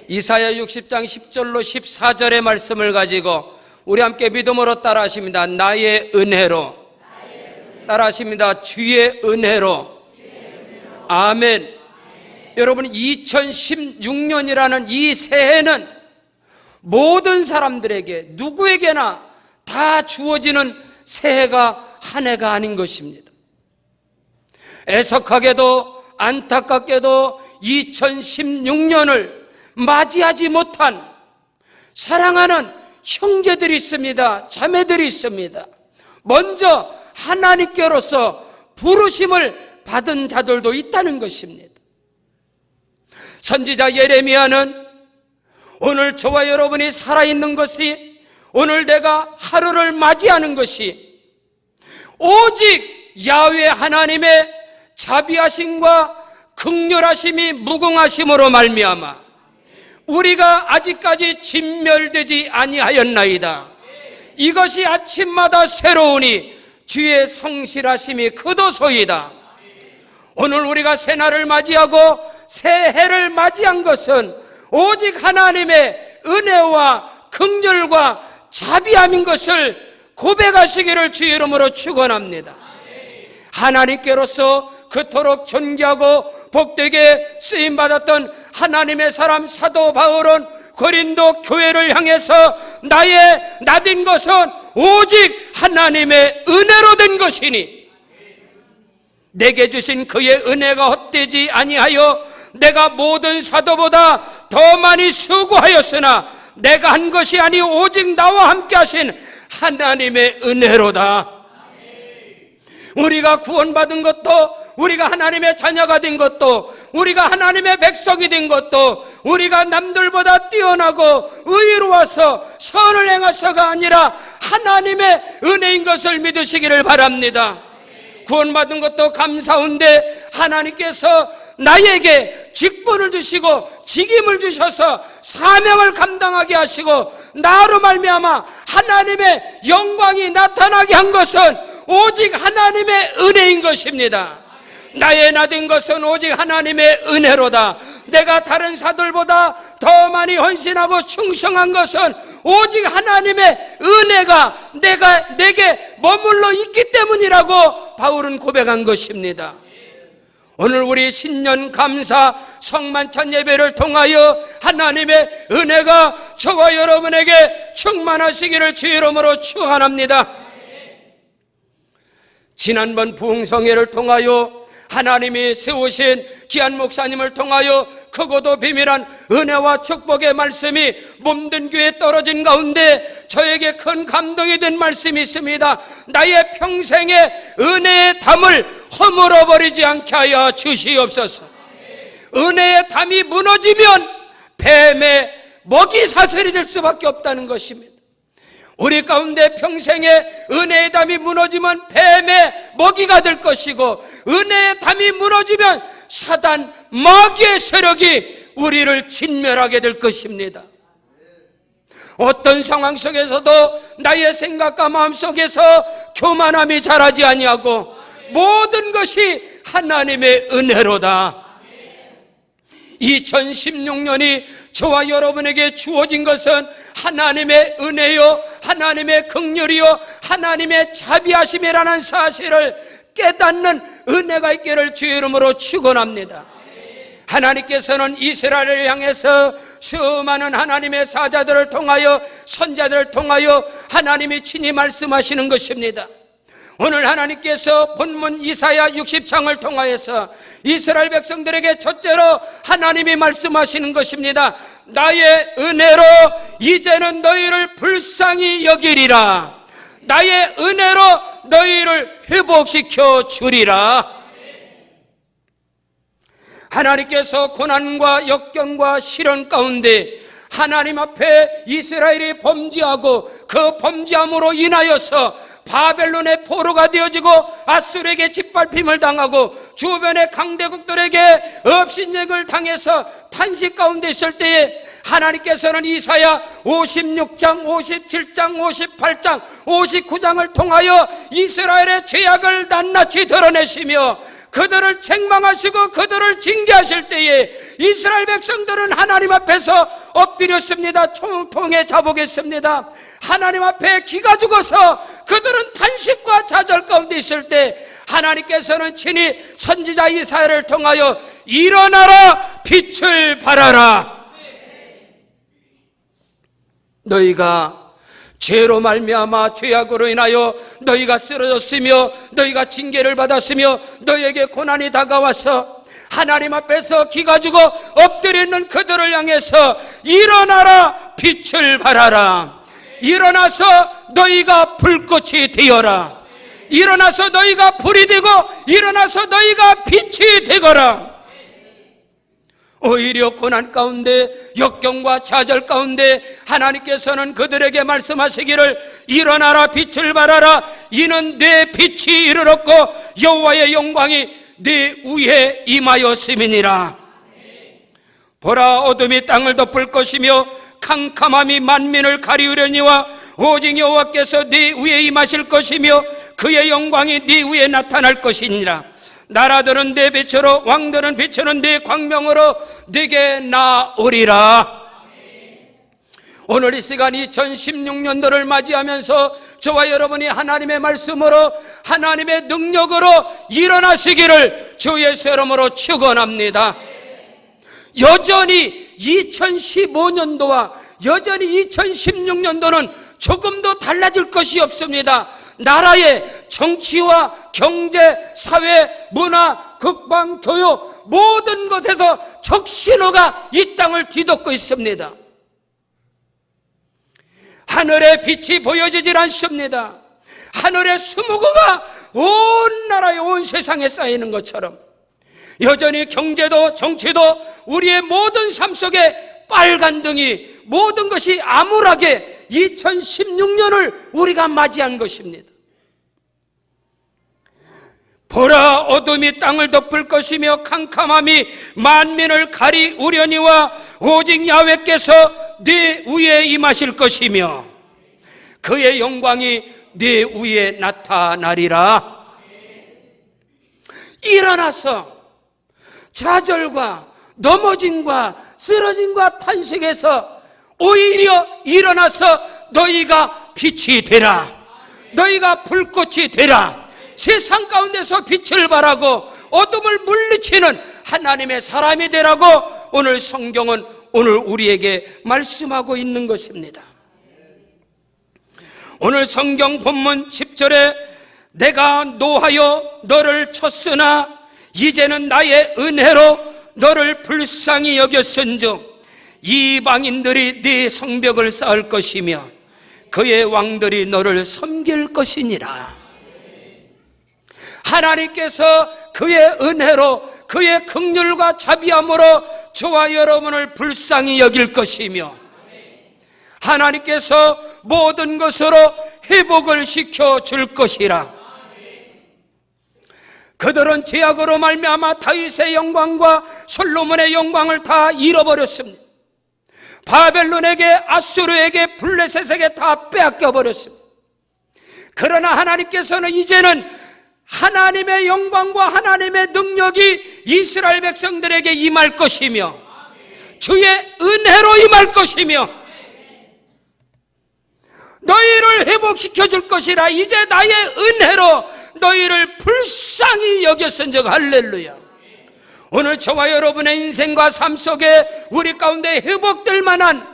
이사야 60장 10절로 14절의 말씀을 가지고 우리 함께 믿음으로 따라하십니다. 나의 은혜로. 따라하십니다. 주의 은혜로. 아멘. 여러분, 2016년이라는 이 새해는 모든 사람들에게 누구에게나 다 주어지는 새해가 한 해가 아닌 것입니다. 애석하게도 안타깝게도 2016년을 맞이하지 못한 사랑하는 형제들이 있습니다. 자매들이 있습니다. 먼저 하나님께로서 부르심을 받은 자들도 있다는 것입니다. 선지자 예레미야는 오늘 저와 여러분이 살아있는 것이, 오늘 내가 하루를 맞이하는 것이 오직 야훼 하나님의 자비하심과 긍휼하심이 무궁하심으로 말미암아 우리가 아직까지 진멸되지 아니하였나이다. 이것이 아침마다 새로우니 주의 성실하심이 크도소이다. 오늘 우리가 새날을 맞이하고 새해를 맞이한 것은 오직 하나님의 은혜와 긍휼과 자비함인 것을 고백하시기를 주의 이름으로 축원합니다. 하나님께로서 그토록 존귀하고 복되게 쓰임받았던 하나님의 사람 사도 바울은 고린도 교회를 향해서 나된 것은 오직 하나님의 은혜로 된 것이니 내게 주신 그의 은혜가 헛되지 아니하여 내가 모든 사도보다 더 많이 수고하였으나 내가 한 것이 아니 오직 나와 함께 하신 하나님의 은혜로다. 우리가 구원받은 것도, 우리가 하나님의 자녀가 된 것도, 우리가 하나님의 백성이 된 것도 우리가 남들보다 뛰어나고 의로워서 선을 행해서가 아니라 하나님의 은혜인 것을 믿으시기를 바랍니다. 구원받은 것도 감사한데 하나님께서 나에게 직분을 주시고 직임을 주셔서 사명을 감당하게 하시고 나로 말미암아 하나님의 영광이 나타나게 한 것은 오직 하나님의 은혜인 것입니다. 나의 나된 것은 오직 하나님의 은혜로다. 내가 다른 사들보다 더 많이 헌신하고 충성한 것은 오직 하나님의 은혜가 내게 머물러 있기 때문이라고 바울은 고백한 것입니다. 오늘 우리 신년 감사 성만찬 예배를 통하여 하나님의 은혜가 저와 여러분에게 충만하시기를 주의 이름으로 축원합니다. 지난번 부흥성회를 통하여 하나님이 세우신 귀한 목사님을 통하여 크고도 비밀한 은혜와 축복의 말씀이 몸든 귀에 떨어진 가운데 저에게 큰 감동이 된 말씀이 있습니다. 나의 평생의 은혜의 담을 허물어버리지 않게 하여 주시옵소서. 은혜의 담이 무너지면 뱀의 먹이 사슬이 될 수밖에 없다는 것입니다. 우리 가운데 평생의 은혜의 담이 무너지면 뱀의 먹이가 될 것이고, 은혜의 담이 무너지면 사단 마귀의 세력이 우리를 진멸하게 될 것입니다. 어떤 상황 속에서도 나의 생각과 마음 속에서 교만함이 자라지 아니하고 모든 것이 하나님의 은혜로다. 2016년이 저와 여러분에게 주어진 것은 하나님의 은혜요, 하나님의 긍휼이요, 하나님의 자비하심이라는 사실을 깨닫는 은혜가 있기를 주의 이름으로 축원합니다. 하나님께서는 이스라엘을 향해서 수많은 하나님의 사자들을 통하여, 선자들을 통하여 하나님이 친히 말씀하시는 것입니다. 오늘 하나님께서 본문 이사야 60장을 통하여서 이스라엘 백성들에게 첫째로 하나님이 말씀하시는 것입니다. 나의 은혜로 이제는 너희를 불쌍히 여기리라. 나의 은혜로 너희를 회복시켜 주리라. 하나님께서 고난과 역경과 시련 가운데 하나님 앞에 이스라엘이 범죄하고 그 범죄함으로 인하여서 바벨론의 포로가 되어지고 아수르에게 짓밟힘을 당하고 주변의 강대국들에게 업신여행을 당해서 탄식 가운데 있을 때에 하나님께서는 이사야 56장, 57장, 58장, 59장을 통하여 이스라엘의 죄악을 낱낱이 드러내시며 그들을 책망하시고 그들을 징계하실 때에 이스라엘 백성들은 하나님 앞에서 엎드렸습니다. 총통에 자복했습니다. 하나님 앞에 기가 죽어서 그들은 탄식과 좌절 가운데 있을 때 하나님께서는 친히 선지자 이사야를 통하여 일어나라, 빛을 발하라. 너희가 죄로 말미암아 죄악으로 인하여 너희가 쓰러졌으며 너희가 징계를 받았으며 너희에게 고난이 다가와서 하나님 앞에서 기가 죽어 엎드려 있는 그들을 향해서 일어나라, 빛을 발하라. 일어나서 너희가 불꽃이 되어라. 일어나서 너희가 불이 되고 일어나서 너희가 빛이 되거라. 오히려 고난 가운데 역경과 좌절 가운데 하나님께서는 그들에게 말씀하시기를 일어나라, 빛을 발하라. 이는 내 빛이 이르렀고 여호와의 영광이 네 위에 임하였음이니라. 보라, 어둠이 땅을 덮을 것이며 캄캄함이 만민을 가리우려니와 오직 여호와께서 네 위에 임하실 것이며 그의 영광이 네 위에 나타날 것이니라. 나라들은 내 빛으로 왕들은 비추는 네 광명으로 네게 나오리라. 오늘 이 시간 2016년도를 맞이하면서 저와 여러분이 하나님의 말씀으로 하나님의 능력으로 일어나시기를 주 예수의 이름으로 축원합니다. 여전히 2015년도와 여전히 2016년도는 조금도 달라질 것이 없습니다. 나라의 정치와 경제, 사회, 문화, 국방, 교육 모든 것에서 적신호가 이 땅을 뒤덮고 있습니다. 하늘의 빛이 보여지질 않습니다. 하늘의 스모그가 온 나라에 온 세상에 쌓이는 것처럼 여전히 경제도 정치도 우리의 모든 삶 속에 빨간 등이 모든 것이 암울하게 2016년을 우리가 맞이한 것입니다. 보라, 어둠이 땅을 덮을 것이며 캄캄함이 만민을 가리우려니와 오직 야훼께서 네 위에 임하실 것이며 그의 영광이 네 위에 나타나리라. 일어나서 좌절과 넘어짐과 쓰러짐과 탄식에서 오히려 일어나서 너희가 빛이 되라. 너희가 불꽃이 되라. 세상 가운데서 빛을 발하고 어둠을 물리치는 하나님의 사람이 되라고 오늘 성경은 오늘 우리에게 말씀하고 있는 것입니다. 오늘 성경 본문 10절에 내가 노하여 너를 쳤으나 이제는 나의 은혜로 너를 불쌍히 여겼은즉 이방인들이 네 성벽을 쌓을 것이며 그의 왕들이 너를 섬길 것이니라. 하나님께서 그의 은혜로 그의 긍휼과 자비함으로 저와 여러분을 불쌍히 여길 것이며 하나님께서 모든 것으로 회복을 시켜줄 것이라. 그들은 죄악으로 말미암아 다윗의 영광과 솔로몬의 영광을 다 잃어버렸습니다. 바벨론에게, 아수르에게, 블레셋에게 다 빼앗겨 버렸습니다. 그러나 하나님께서는 이제는 하나님의 영광과 하나님의 능력이 이스라엘 백성들에게 임할 것이며 주의 은혜로 임할 것이며 너희를 회복시켜 줄 것이라. 이제 나의 은혜로 너희를 불쌍히 여겼은즉 할렐루야. 오늘 저와 여러분의 인생과 삶 속에 우리 가운데 회복될 만한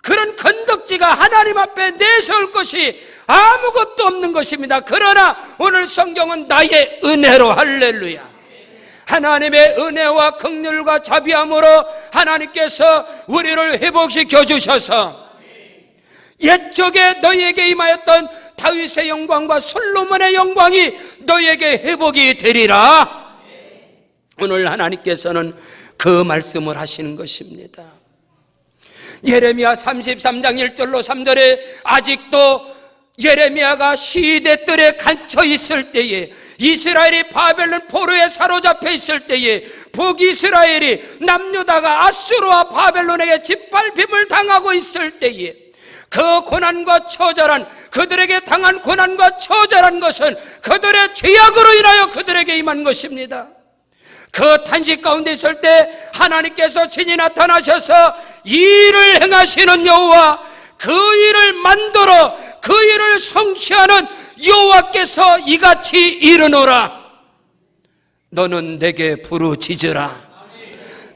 그런 건덕지가 하나님 앞에 내세울 것이 아무것도 없는 것입니다. 그러나 오늘 성경은 나의 은혜로, 할렐루야, 하나님의 은혜와 긍휼과 자비함으로 하나님께서 우리를 회복시켜 주셔서 옛적에 너희에게 임하였던 다윗의 영광과 솔로몬의 영광이 너희에게 회복이 되리라. 오늘 하나님께서는 그 말씀을 하시는 것입니다. 예레미야 33장 1절로 3절에 아직도 예레미야가 시대들에 갇혀 있을 때에, 이스라엘이 바벨론 포로에 사로잡혀 있을 때에, 북이스라엘이 남유다가 아수르와 바벨론에게 짓밟힘을 당하고 있을 때에 그 고난과 처절한, 그들에게 당한 고난과 처절한 것은 그들의 죄악으로 인하여 그들에게 임한 것입니다. 그 탄식 가운데 있을 때 하나님께서 친히 나타나셔서 이 일을 행하시는 여호와, 그 일을 만들어 그 일을 성취하는 여호와께서 이같이 이르노라. 너는 내게 부르짖으라.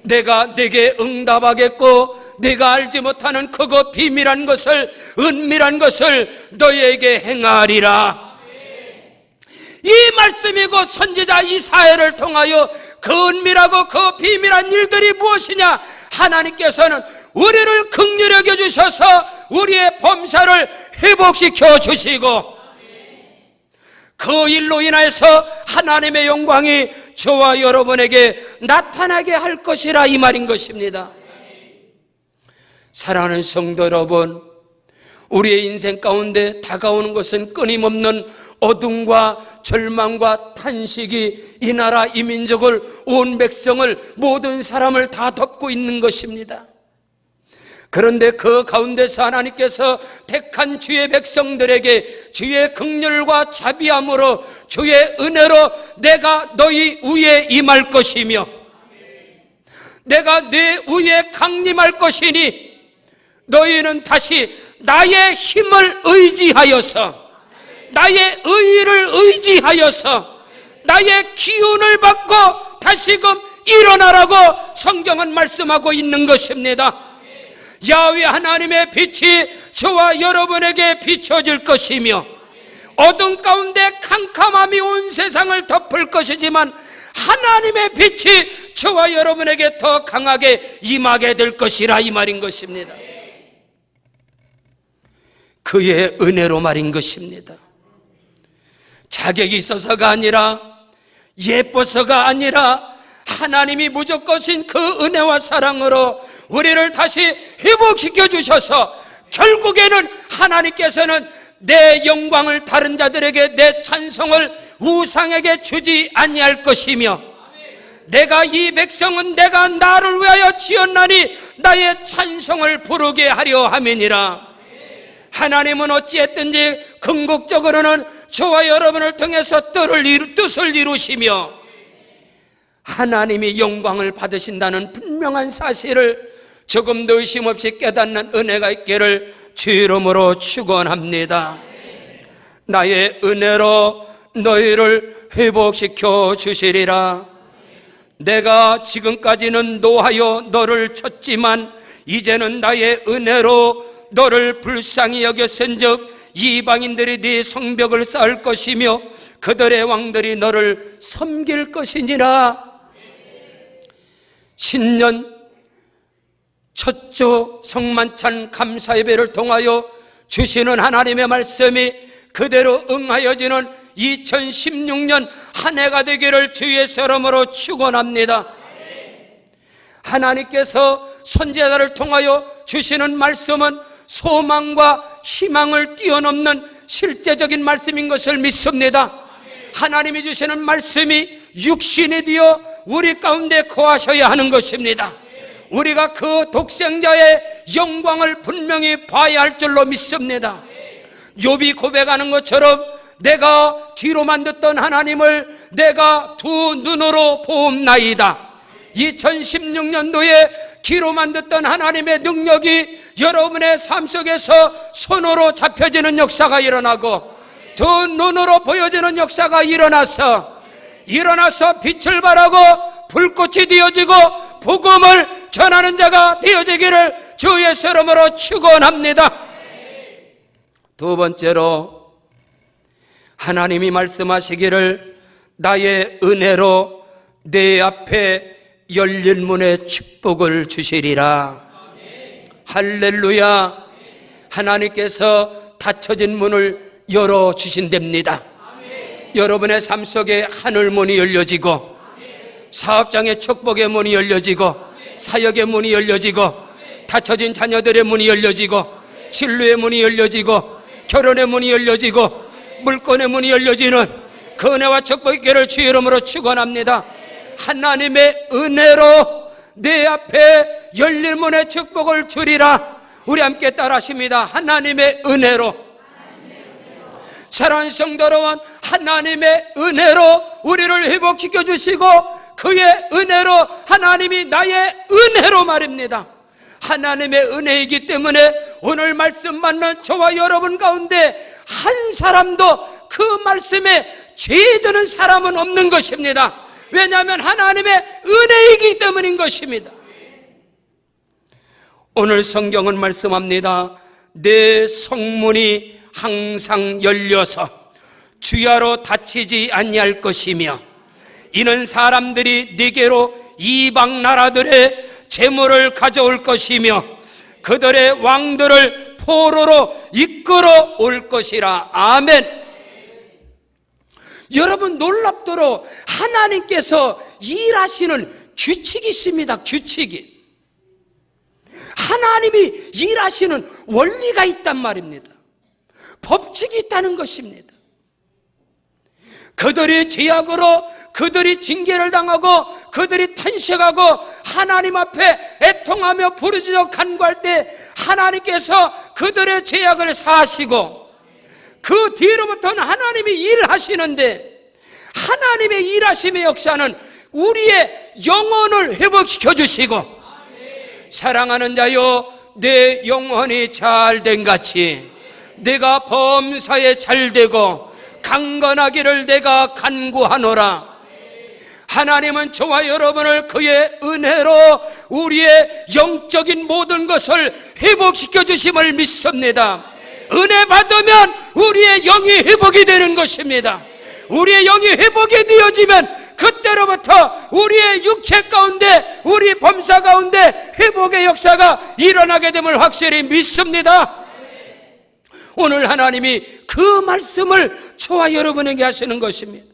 내가 내게 응답하겠고 내가 알지 못하는 크고 비밀한 것을, 은밀한 것을 너희에게 행하리라. 이 말씀이고 선지자 이사야를 통하여 그 은밀하고 그 비밀한 일들이 무엇이냐? 하나님께서는 우리를 긍휼히 여겨 주셔서 우리의 범사를 회복시켜 주시고 그 일로 인하여서 하나님의 영광이 저와 여러분에게 나타나게 할 것이라, 이 말인 것입니다. 사랑하는 성도 여러분, 우리의 인생 가운데 다가오는 것은 끊임없는 어둠과 절망과 탄식이 이 나라, 이 민족을, 온 백성을, 모든 사람을 다 덮고 있는 것입니다. 그런데 그 가운데서 하나님께서 택한 주의 백성들에게 주의 긍휼과 자비함으로, 주의 은혜로 내가 너희 위에 임할 것이며 내가 네 위에 강림할 것이니 너희는 다시 나의 힘을 의지하여서, 나의 의의를 의지하여서 나의 기운을 받고 다시금 일어나라고 성경은 말씀하고 있는 것입니다. 야훼 하나님의 빛이 저와 여러분에게 비춰질 것이며 어둠 가운데 캄캄함이 온 세상을 덮을 것이지만 하나님의 빛이 저와 여러분에게 더 강하게 임하게 될 것이라, 이 말인 것입니다. 그의 은혜로 말인 것입니다. 자격이 있어서가 아니라, 예뻐서가 아니라 하나님이 무조건신 그 은혜와 사랑으로 우리를 다시 회복시켜 주셔서 결국에는 하나님께서는 내 영광을 다른 자들에게, 내 찬송을 우상에게 주지 아니할 것이며 내가 이 백성은 내가 나를 위하여 지었나니 나의 찬송을 부르게 하려 함이니라. 하나님은 어찌했든지 궁극적으로는 저와 여러분을 통해서 뜻을 이루시며 하나님이 영광을 받으신다는 분명한 사실을 조금도 의심 없이 깨닫는 은혜가 있기를 주 이름으로 축원합니다. 나의 은혜로 너희를 회복시켜 주시리라. 내가 지금까지는 노하여 너를 쳤지만 이제는 나의 은혜로 너를 불쌍히 여겼은즉 이방인들이 네 성벽을 쌓을 것이며 그들의 왕들이 너를 섬길 것이니라. 신년 첫주 성만찬 감사예배를 통하여 주시는 하나님의 말씀이 그대로 응하여지는 2016년 한 해가 되기를 주의 이름으로 축원합니다. 하나님께서 선지자를 통하여 주시는 말씀은 소망과 희망을 뛰어넘는 실제적인 말씀인 것을 믿습니다. 하나님이 주시는 말씀이 육신이 되어 우리 가운데 거하셔야 하는 것입니다. 우리가 그 독생자의 영광을 분명히 봐야 할 줄로 믿습니다. 욥이 고백하는 것처럼 내가 뒤로만 듣던 하나님을 내가 두 눈으로 보옵나이다. 2016년도에 귀로만 듣던 하나님의 능력이 여러분의 삶 속에서 손으로 잡혀지는 역사가 일어나고 두 눈으로 보여지는 역사가 일어나서 빛을 발하고 불꽃이 되어지고 복음을 전하는 자가 되어지기를 주의 이름으로 축원합니다. 두 번째로 하나님이 말씀하시기를 나의 은혜로 내 앞에 열린 문에 축복을 주시리라. 할렐루야. 하나님께서 닫혀진 문을 열어주신답니다. 여러분의 삶 속에 하늘문이 열려지고 사업장의 축복의 문이 열려지고 사역의 문이 열려지고 닫혀진 자녀들의 문이 열려지고 진로의 문이 열려지고 결혼의 문이 열려지고 물건의 문이 열려지는 그 은혜와 축복의 길을 주의 이름으로 축원합니다. 하나님의 은혜로 내 앞에 열린 문의 축복을 주리라. 우리 함께 따라하십니다. 하나님의 은혜로. 사랑하는 성도 여러분, 하나님의 은혜로 우리를 회복시켜 주시고 그의 은혜로, 하나님이 나의 은혜로 말입니다. 하나님의 은혜이기 때문에 오늘 말씀 받는 저와 여러분 가운데 한 사람도 그 말씀에 죄드는 사람은 없는 것입니다. 왜냐하면 하나님의 은혜이기 때문인 것입니다. 오늘 성경은 말씀합니다. 내 성문이 항상 열려서 주야로 닫히지 아니할 것이며, 이는 사람들이 네게로 이방 나라들의 재물을 가져올 것이며 그들의 왕들을 포로로 이끌어 올 것이라. 아멘. 여러분, 놀랍도록 하나님께서 일하시는 규칙이 있습니다. 규칙이. 하나님이 일하시는 원리가 있단 말입니다. 법칙이 있다는 것입니다. 그들이 죄악으로 그들이 징계를 당하고 그들이 탄식하고 하나님 앞에 애통하며 부르짖어 간구할 때 하나님께서 그들의 죄악을 사하시고 그 뒤로부터는 하나님이 일하시는데, 하나님의 일하심의 역사는 우리의 영혼을 회복시켜 주시고, 사랑하는 자여, 내 영혼이 잘된 같이 내가 범사에 잘되고 강건하기를 내가 간구하노라. 하나님은 저와 여러분을 그의 은혜로 우리의 영적인 모든 것을 회복시켜 주심을 믿습니다. 은혜 받으면 우리의 영이 회복이 되는 것입니다. 우리의 영이 회복이 되어지면 그때로부터 우리의 육체 가운데, 우리 범사 가운데 회복의 역사가 일어나게 됨을 확실히 믿습니다. 오늘 하나님이 그 말씀을 저와 여러분에게 하시는 것입니다.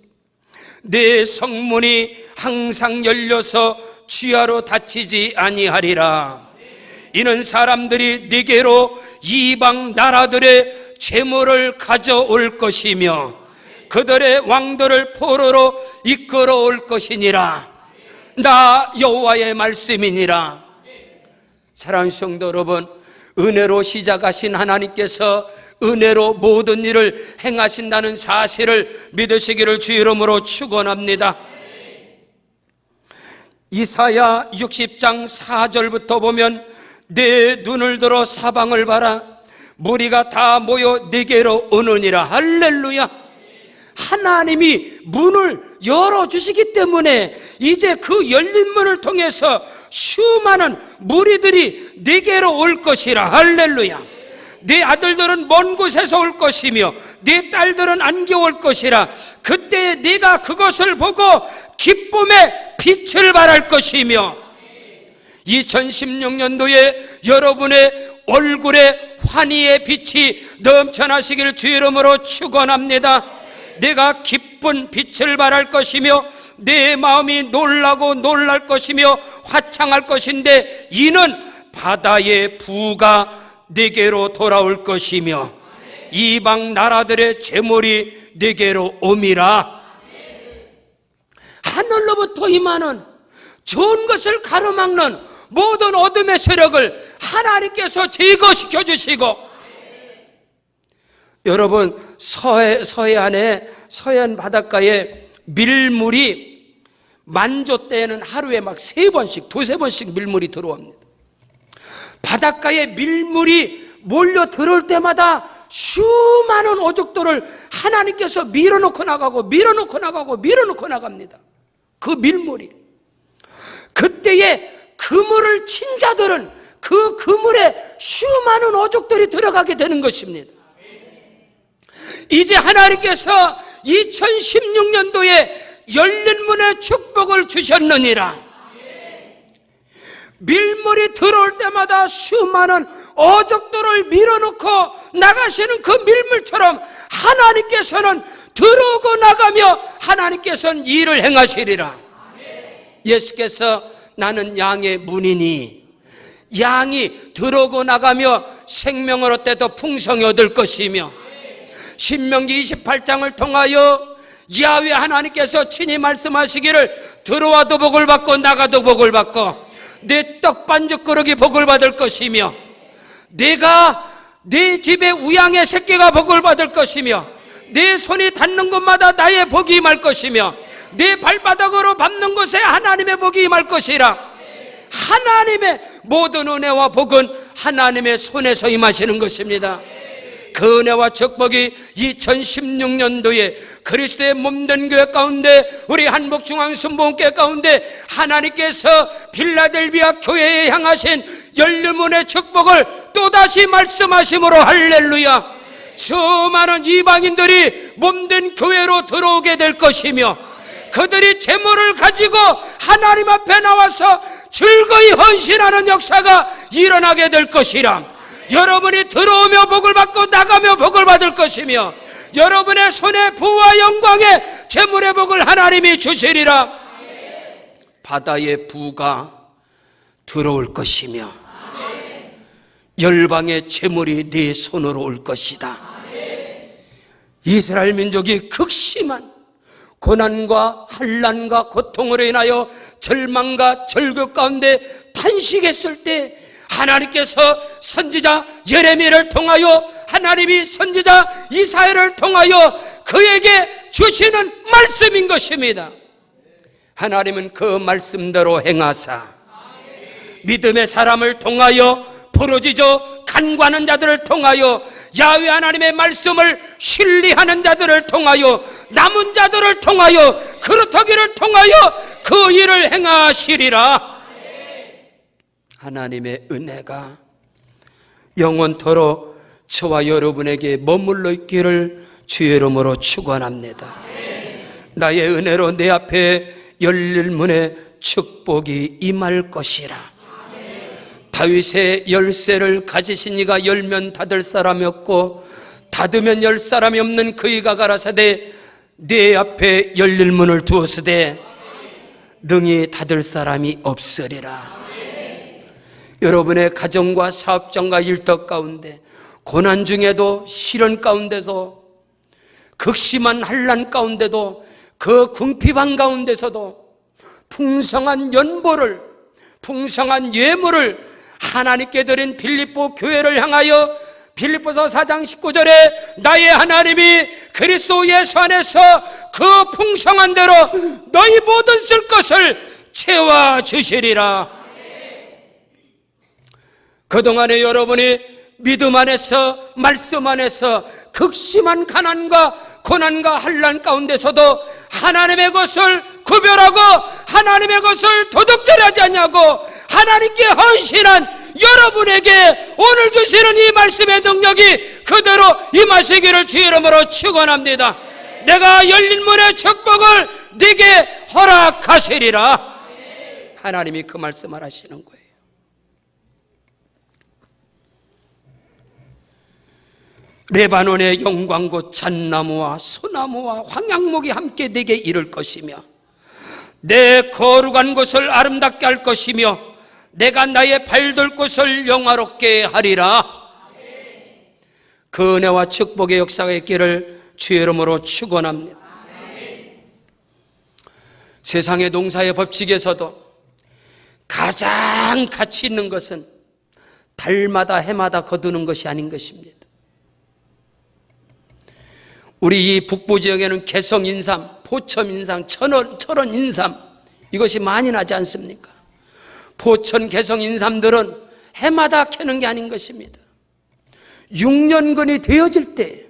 내 성문이 항상 열려서 주야로 닫히지 아니하리라. 이는 사람들이 네게로 이방 나라들의 재물을 가져올 것이며 그들의 왕들을 포로로 이끌어 올 것이니라. 나 여호와의 말씀이니라. 사랑하는 성도 여러분, 은혜로 시작하신 하나님께서 은혜로 모든 일을 행하신다는 사실을 믿으시기를 주 이름으로 축원합니다. 이사야 60장 4절부터 보면 내 눈을 들어 사방을 봐라. 무리가 다 모여 네게로 오느니라. 할렐루야. 하나님이 문을 열어주시기 때문에 이제 그 열린 문을 통해서 수많은 무리들이 네게로 올 것이라. 할렐루야. 네 아들들은 먼 곳에서 올 것이며 네 딸들은 안겨 올 것이라. 그때 네가 그것을 보고 기쁨의 빛을 발할 것이며 2016년도에 여러분의 얼굴에 환희의 빛이 넘쳐나시기를 주 이름으로 축원합니다. 내가 기쁜 빛을 발할 것이며 내 마음이 놀라고 놀랄 것이며 화창할 것인데, 이는 바다의 부가 네게로 돌아올 것이며 이방 나라들의 재물이 네게로 옴이라. 하늘로부터 임하는 좋은 것을 가로막는 모든 어둠의 세력을 하나님께서 제거시켜 주시고, 여러분, 서해안 바닷가에 밀물이 만조 때에는 하루에 막 3번씩, 2-3번씩 밀물이 들어옵니다. 바닷가에 밀물이 몰려 들어올 때마다 수많은 어족들을 하나님께서 밀어놓고 나갑니다. 그 밀물이. 그때에 그물을 친 자들은 그 그물에 수많은 어족들이 들어가게 되는 것입니다. 이제 하나님께서 2016년도에 열린 문의 축복을 주셨느니라. 밀물이 들어올 때마다 수많은 어족들을 밀어놓고 나가시는 그 밀물처럼 하나님께서는 들어오고 나가며 하나님께서는 일을 행하시리라. 예수께서 나는 양의 문이니 양이 들어오고 나가며 생명을 얻되 풍성히 얻을 것이며, 신명기 28장을 통하여 야훼 하나님께서 친히 말씀하시기를 들어와도 복을 받고 나가도 복을 받고 내 떡반죽 그릇이 복을 받을 것이며 내가 내 집에 우양의 새끼가 복을 받을 것이며 내 손이 닿는 곳마다 나의 복이 임할 것이며 네 발바닥으로 밟는 곳에 하나님의 복이 임할 것이라. 하나님의 모든 은혜와 복은 하나님의 손에서 임하시는 것입니다. 그 은혜와 축복이 2016년도에 그리스도의 몸된 교회 가운데, 우리 한복중앙순복음교회 가운데 하나님께서 필라델비아 교회에 향하신 열림문의 축복을 또다시 말씀하심으로 할렐루야, 수많은 이방인들이 몸된 교회로 들어오게 될 것이며, 그들이 재물을 가지고 하나님 앞에 나와서 즐거이 헌신하는 역사가 일어나게 될 것이라. 여러분이 들어오며 복을 받고 나가며 복을 받을 것이며, 여러분의 손에 부와 영광의 재물의 복을 하나님이 주시리라. 바다의 부가 들어올 것이며 열방의 재물이 네 손으로 올 것이다. 이스라엘 민족이 극심한 고난과 환난과 고통으로 인하여 절망과 절규 가운데 탄식했을 때, 하나님께서 선지자 예레미야를 통하여, 하나님이 선지자 이사야를 통하여 그에게 주시는 말씀인 것입니다. 하나님은 그 말씀대로 행하사 믿음의 사람을 통하여, 부르짖어 간구하는 자들을 통하여, 야훼 하나님의 말씀을 신뢰하는 자들을 통하여, 남은 자들을 통하여, 그렇다기를 통하여 그 일을 행하시리라. 하나님의 은혜가 영원토록 저와 여러분에게 머물러 있기를 주의 이름으로 축원합니다. 나의 은혜로 내 앞에 열릴 문에 축복이 임할 것이라. 다윗의 열쇠를 가지신 이가 열면 닫을 사람이 없고 닫으면 열 사람이 없는 그이가 가라사대, 내 앞에 열릴 문을 두었으되 능히 닫을 사람이 없으리라. 여러분의 가정과 사업장과 일터 가운데, 고난 중에도, 시련 가운데서, 극심한 환난 가운데도, 그 궁핍한 가운데서도 풍성한 연보를, 풍성한 예물을 하나님께 드린 빌립보 교회를 향하여 빌립보서 4장 19절에 나의 하나님이 그리스도 예수 안에서 그 풍성한 대로 너희 모든 쓸 것을 채워주시리라. 그동안에 여러분이 믿음 안에서, 말씀 안에서 극심한 가난과 고난과 환난 가운데서도 하나님의 것을 구별하고 하나님의 것을 도둑질하지 않냐고 하나님께 헌신한 여러분에게 오늘 주시는 이 말씀의 능력이 그대로 임하시기를 주의 이름으로 축원합니다. 내가 열린 문의 축복을 네게 허락하시리라. 하나님이 그 말씀을 하시는 거예요. 레바논의 영광꽃 잣나무와 소나무와 황양목이 함께 내게 이를 것이며, 내 거룩한 곳을 아름답게 할 것이며, 내가 나의 발들 곳을 영화롭게 하리라. 그 은혜와 축복의 역사가 있기를 주의 이름으로 축원합니다. 세상의 농사의 법칙에서도 가장 가치 있는 것은 달마다 해마다 거두는 것이 아닌 것입니다. 우리 이 북부 지역에는 개성 인삼, 포천 인삼, 철원 인삼, 이것이 많이 나지 않습니까? 포천 개성 인삼들은 해마다 캐는 게 아닌 것입니다. 6년근이 되어질 때,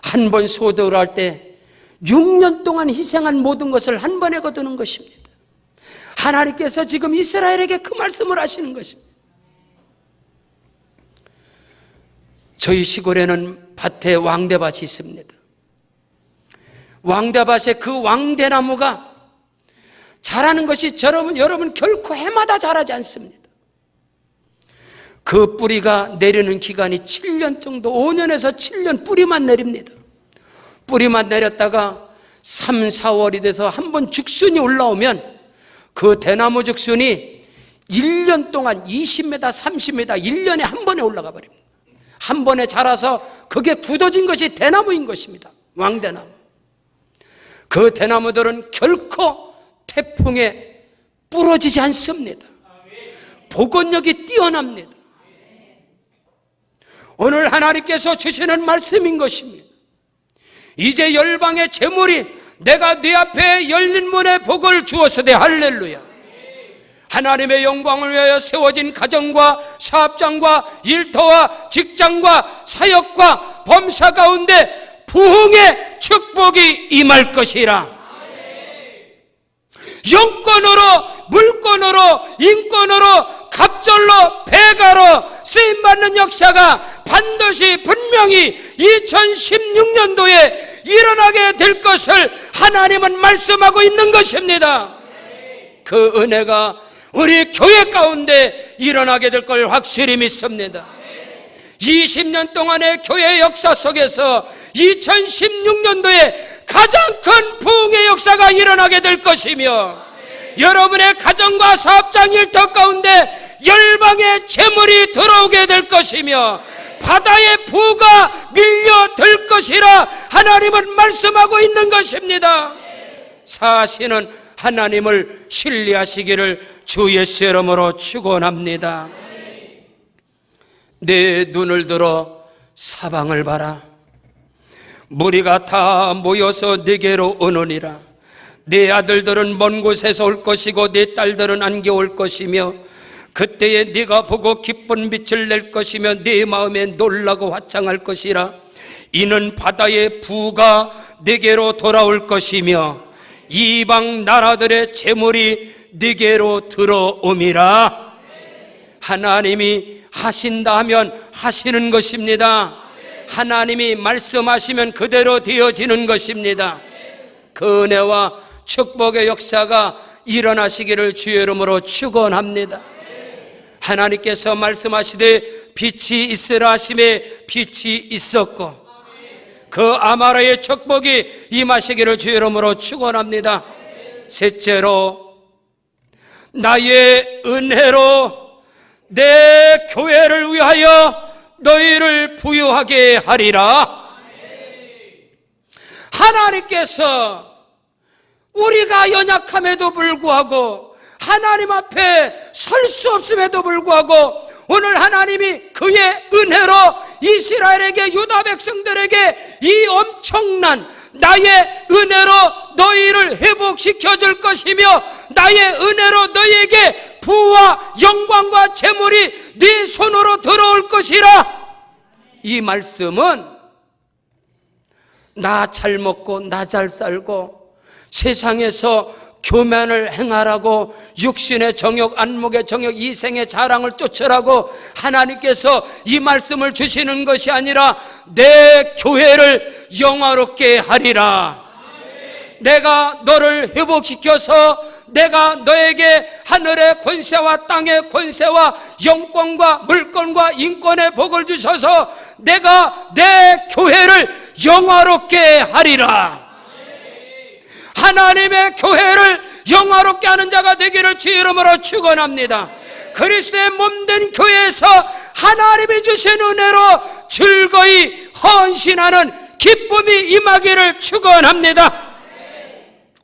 한 번 소득을 할 때 6년 동안 희생한 모든 것을 한 번에 거두는 것입니다. 하나님께서 지금 이스라엘에게 그 말씀을 하시는 것입니다. 저희 시골에는 밭에 왕대밭이 있습니다. 왕대밭에 그 왕대나무가 자라는 것이 여러분 결코 해마다 자라지 않습니다. 그 뿌리가 내리는 기간이 7년 정도, 5년에서 7년 뿌리만 내립니다. 뿌리만 내렸다가 3, 4월이 돼서 한번 죽순이 올라오면 그 대나무 죽순이 1년 동안 20m, 30m 1년에 한 번에 올라가 버립니다. 한 번에 자라서 그게 굳어진 것이 대나무인 것입니다. 왕대나무. 그 대나무들은 결코 태풍에 부러지지 않습니다. 복원력이 뛰어납니다. 오늘 하나님께서 주시는 말씀인 것입니다. 이제 열방의 재물이 내가 네 앞에 열린 문에 복을 주었으되 할렐루야. 하나님의 영광을 위하여 세워진 가정과 사업장과 일터와 직장과 사역과 범사 가운데 부흥의 축복이 임할 것이라. 영권으로, 물권으로, 인권으로, 갑절로, 배가로 쓰임받는 역사가 반드시 분명히 2016년도에 일어나게 될 것을 하나님은 말씀하고 있는 것입니다. 그 은혜가 우리 교회 가운데 일어나게 될 걸 확실히 믿습니다. 20년 동안의 교회 역사 속에서 2016년도에 가장 큰 부흥의 역사가 일어나게 될 것이며, 여러분의 가정과 사업장 일터 가운데 열방의 재물이 들어오게 될 것이며, 바다의 부가 밀려들 것이라 하나님은 말씀하고 있는 것입니다. 사시는 하나님을 신뢰하시기를 주 예수 이름으로 축원합니다. 내 눈을 들어 사방을 봐라. 무리가 다 모여서 네게로 오느니라. 네 아들들은 먼 곳에서 올 것이고 네 딸들은 안개 올 것이며, 그때에 네가 보고 기쁜 빛을 낼 것이며 네 마음에 놀라고 화창할 것이라. 이는 바다의 부가 네게로 돌아올 것이며 이방 나라들의 재물이 네게로 들어옴이라. 하나님이 하신다 하면 하시는 것입니다. 하나님이 말씀하시면 그대로 되어지는 것입니다. 그 은혜와 축복의 역사가 일어나시기를 주의 이름으로 축원합니다. 하나님께서 말씀하시되 빛이 있으라 하심에 빛이 있었고, 그 아마라의 축복이 임하시기를 주의 이름으로 축원합니다. 셋째로, 나의 은혜로 내 교회를 위하여 너희를 부유하게 하리라. 하나님께서 우리가 연약함에도 불구하고, 하나님 앞에 설 수 없음에도 불구하고, 오늘 하나님이 그의 은혜로 이스라엘에게, 유다 백성들에게 이 엄청난 나의 은혜로 너희를 회복시켜 줄 것이며, 나의 은혜로 너희에게 부와 영광과 재물이 네 손으로 들어올 것이라. 이 말씀은 나 잘 먹고 나 잘 살고 세상에서 교만을 행하라고, 육신의 정욕, 안목의 정욕, 이생의 자랑을 쫓으라고 하나님께서 이 말씀을 주시는 것이 아니라 내 교회를 영화롭게 하리라. 내가 너를 회복시켜서 내가 너에게 하늘의 권세와 땅의 권세와 영권과 물권과 인권의 복을 주셔서 내가 내 교회를 영화롭게 하리라. 하나님의 교회를 영화롭게 하는 자가 되기를 주의 이름으로 축원합니다. 그리스도의 몸된 교회에서 하나님이 주신 은혜로 즐거이 헌신하는 기쁨이 임하기를 축원합니다.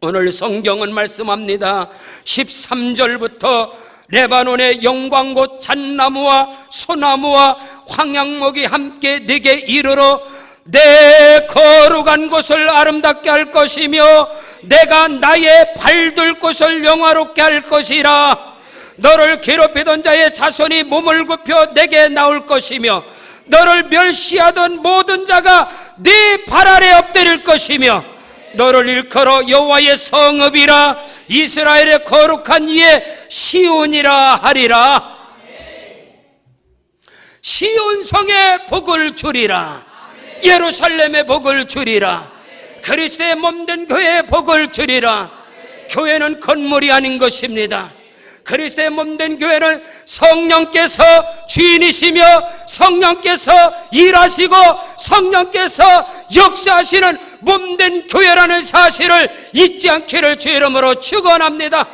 오늘 성경은 말씀합니다. 13절부터 레바논의 영광꽃 잣나무와 소나무와 황양목이 함께 네게 이르러 내 거룩한 곳을 아름답게 할 것이며 내가 나의 발둘 곳을 영화롭게 할 것이라. 너를 괴롭히던 자의 자손이 몸을 굽혀 내게 나올 것이며 너를 멸시하던 모든 자가 네 발 아래 엎드릴 것이며 너를 일컬어 여호와의 성읍이라, 이스라엘의 거룩한 이의 시온이라 하리라. 시온성의 복을 주리라. 예루살렘의 복을 주리라. 그리스도의 몸된 교회의 복을 주리라. 교회는 건물이 아닌 것입니다. 그리스도의 몸된 교회는 성령께서 주인이시며 성령께서 일하시고 성령께서 역사하시는 몸된 교회라는 사실을 잊지 않기를 주의 이름으로 축원합니다.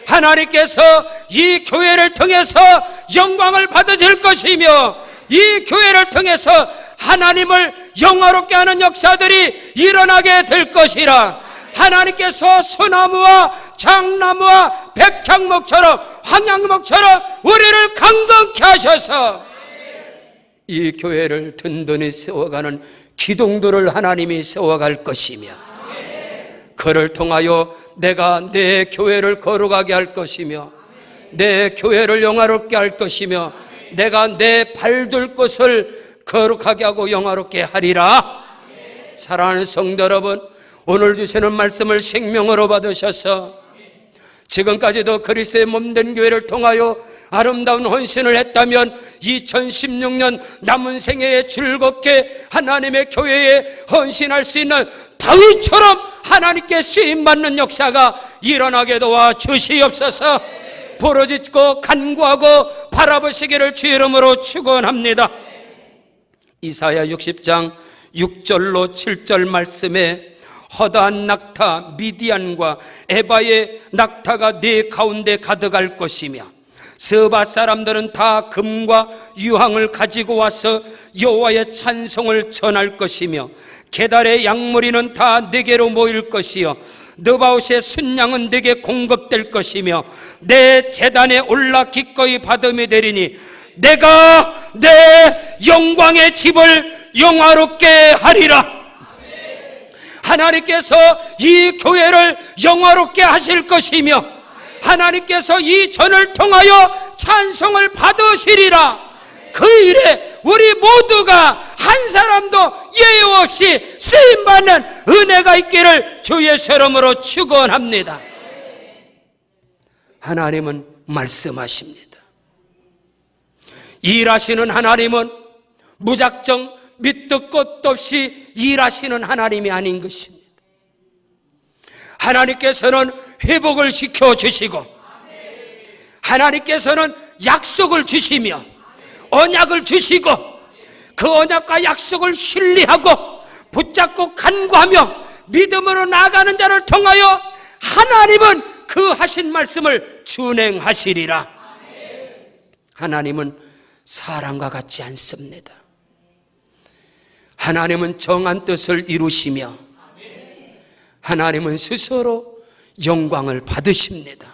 하나님께서 이 교회를 통해서 영광을 받으실 것이며 이 교회를 통해서 하나님을 영화롭게 하는 역사들이 일어나게 될 것이라. 하나님께서 소나무와 장나무와 백향목처럼 황양목처럼 우리를 강건케 하셔서 이 교회를 든든히 세워가는 기둥들을 하나님이 세워갈 것이며 그를 통하여 내가 내 교회를 거룩하게 할 것이며 내 교회를 영화롭게 할 것이며 내가 내 발둘 곳을 거룩하게 하고 영화롭게 하리라. 사랑하는 성도 여러분, 오늘 주시는 말씀을 생명으로 받으셔서 지금까지도 그리스도의 몸된 교회를 통하여 아름다운 헌신을 했다면 2016년 남은 생애에 즐겁게 하나님의 교회에 헌신할 수 있는 다윗처럼 하나님께 쓰임받는 역사가 일어나게 도와 주시옵소서. 부르짖고 간구하고 바라보시기를 주 이름으로 축원합니다. 이사야 60장 6절로 7절 말씀에 허다한 낙타 미디안과 에바의 낙타가 네 가운데 가득할 것이며 스바 사람들은 다 금과 유황을 가지고 와서 여호와의 찬송을 전할 것이며 게달의 양무리는 다 네게로 모일 것이요 느바옷의 순양은 네게 공급될 것이며 내 제단에 올라 기꺼이 받음이 되리니 내가 내 영광의 집을 영화롭게 하리라. 하나님께서 이 교회를 영화롭게 하실 것이며 하나님께서 이 전을 통하여 찬송을 받으시리라. 그 일에 우리 모두가 한 사람도 예외 없이 쓰임받는 은혜가 있기를 주 예수 이름으로 축원합니다. 하나님은 말씀하십니다. 일하시는 하나님은 무작정 밑도 끝도 없이 일하시는 하나님이 아닌 것입니다. 하나님께서는 회복을 시켜주시고 하나님께서는 약속을 주시며 언약을 주시고 그 언약과 약속을 신뢰하고 붙잡고 간구하며 믿음으로 나아가는 자를 통하여 하나님은 그 하신 말씀을 준행하시리라. 하나님은 사람과 같지 않습니다. 하나님은 정한 뜻을 이루시며 하나님은 스스로 영광을 받으십니다.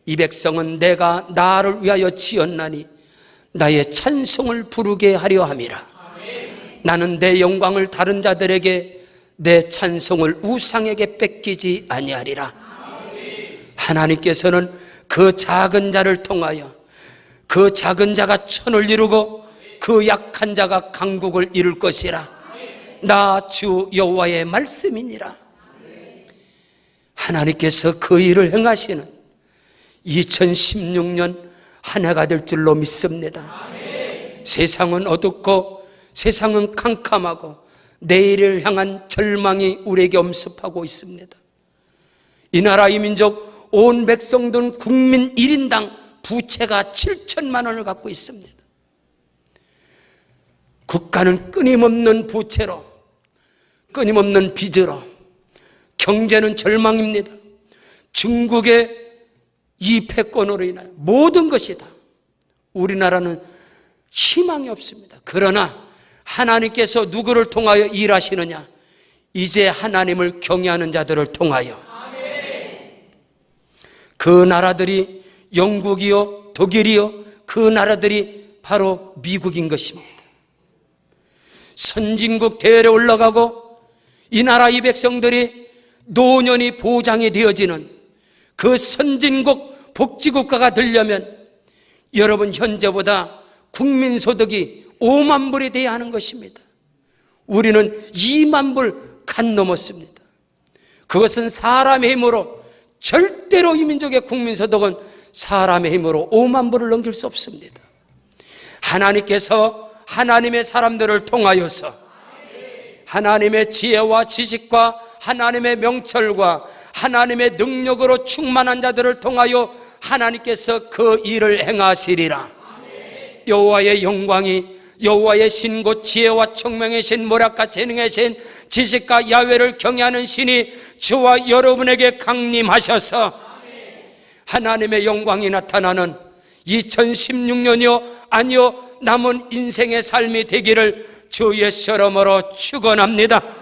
이 백성은 내가 나를 위하여 지었나니 나의 찬송을 부르게 하려 함이라. 나는 내 영광을 다른 자들에게 내 찬송을 우상에게 뺏기지 아니하리라. 하나님께서는 그 작은 자를 통하여 그 작은 자가 천을 이루고 그 약한 자가 강국을 이룰 것이라. 나 주 여호와의 말씀이니라. 하나님께서 그 일을 행하시는 2016년 한 해가 될 줄로 믿습니다. 세상은 어둡고 세상은 캄캄하고 내일을 향한 절망이 우리에게 엄습하고 있습니다. 이 나라 이 민족 온 백성들은 국민 1인당 부채가 7천만 원을 갖고 있습니다. 국가는 끊임없는 부채로, 끊임없는 빚으로, 경제는 절망입니다. 중국의 이 패권으로 인하여 모든 것이 다 우리나라는 희망이 없습니다. 그러나 하나님께서 누구를 통하여 일하시느냐? 이제 하나님을 경외하는 자들을 통하여. 그 나라들이 영국이요 독일이요 그 나라들이 바로 미국인 것입니다. 선진국 대열에 올라가고 이 나라 이 백성들이 노년이 보장이 되어지는 그 선진국 복지국가가 되려면 여러분 현재보다 국민소득이 5만 불이 돼야 하는 것입니다. 우리는 2만 불 간 넘었습니다. 그것은 사람의 힘으로, 절대로 이 민족의 국민소득은 사람의 힘으로 5만 불을 넘길 수 없습니다. 하나님께서 하나님의 사람들을 통하여서 하나님의 지혜와 지식과 하나님의 명철과 하나님의 능력으로 충만한 자들을 통하여 하나님께서 그 일을 행하시리라. 여호와의 영광이, 여호와의 신 곧 지혜와 총명의 신, 모략과 재능의 신, 지식과 야훼를 경외하는 신이 저와 여러분에게 강림하셔서 하나님의 영광이 나타나는 2016년이요 아니요 남은 인생의 삶이 되기를 주 예수 이름으로 축원합니다.